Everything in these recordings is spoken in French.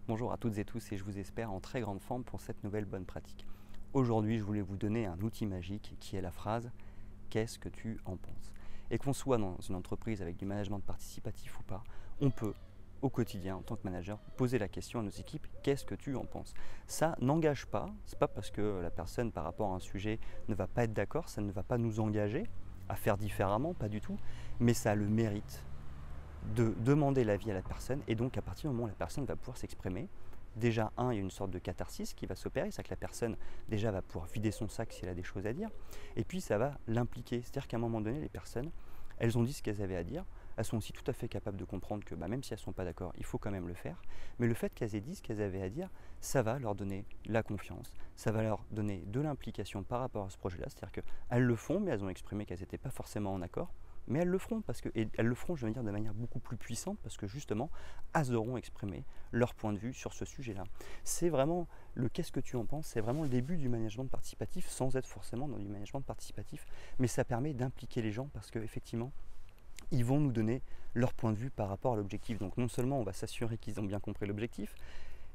Bonjour à toutes et tous et je vous espère en très grande forme pour cette nouvelle bonne pratique. Aujourd'hui, je voulais vous donner un outil magique qui est la phrase « Qu'est-ce que tu en penses ?» Et qu'on soit dans une entreprise avec du management participatif ou pas, on peut, au quotidien, en tant que manager, poser la question à nos équipes « Qu'est-ce que tu en penses ?» Ça n'engage pas, c'est pas parce que la personne par rapport à un sujet ne va pas être d'accord, ça ne va pas nous engager à faire différemment, pas du tout, mais ça a le mérite de demander l'avis à la personne et donc à partir du moment où la personne va pouvoir s'exprimer, déjà il y a une sorte de catharsis qui va s'opérer, c'est-à-dire que la personne déjà va pouvoir vider son sac si elle a des choses à dire et puis ça va l'impliquer, c'est-à-dire qu'à un moment donné les personnes, elles ont dit ce qu'elles avaient à dire, elles sont aussi tout à fait capables de comprendre que même si elles ne sont pas d'accord, il faut quand même le faire, mais le fait qu'elles aient dit ce qu'elles avaient à dire, ça va leur donner la confiance, ça va leur donner de l'implication par rapport à ce projet-là, c'est-à-dire qu'elles le font mais elles ont exprimé qu'elles n'étaient pas forcément en accord. Mais elles le feront, et elles le feront, je veux dire, de manière beaucoup plus puissante, parce que justement, elles auront exprimé leur point de vue sur ce sujet-là. C'est vraiment le qu'est-ce que tu en penses, c'est vraiment le début du management participatif, sans être forcément dans du management participatif, mais ça permet d'impliquer les gens, parce qu'effectivement, ils vont nous donner leur point de vue par rapport à l'objectif. Donc non seulement on va s'assurer qu'ils ont bien compris l'objectif,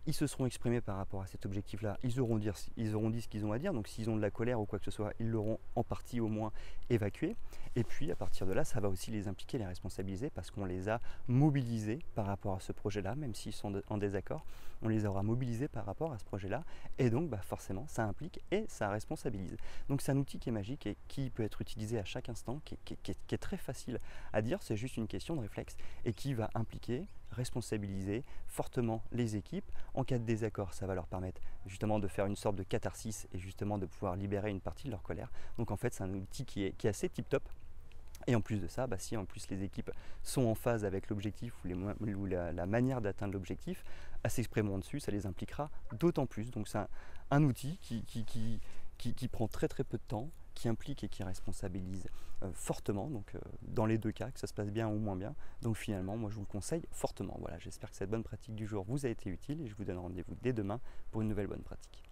ils se seront exprimés par rapport à cet objectif-là, ils auront dit ce qu'ils ont à dire, donc s'ils ont de la colère ou quoi que ce soit, ils l'auront en partie au moins évacué, et puis à partir de là, ça va aussi les impliquer, les responsabiliser, parce qu'on les a mobilisés par rapport à ce projet-là, même s'ils sont en désaccord, on les aura mobilisés par rapport à ce projet-là, et donc forcément, ça implique et ça responsabilise. Donc c'est un outil qui est magique et qui peut être utilisé à chaque instant, qui est très facile à dire, c'est juste une question de réflexe, et qui va impliquer, responsabiliser fortement les équipes. En cas de désaccord, ça va leur permettre justement de faire une sorte de catharsis et justement de pouvoir libérer une partie de leur colère. Donc en fait, c'est un outil qui est assez tip-top. Et en plus de ça, si en plus les équipes sont en phase avec l'objectif ou la manière d'atteindre l'objectif, à s'exprimer dessus, ça les impliquera d'autant plus. Donc c'est un outil qui prend très peu de temps, qui implique et qui responsabilise fortement, donc dans les deux cas, que ça se passe bien ou moins bien. Donc finalement, moi je vous le conseille fortement. Voilà, j'espère que cette bonne pratique du jour vous a été utile et je vous donne rendez-vous dès demain pour une nouvelle bonne pratique.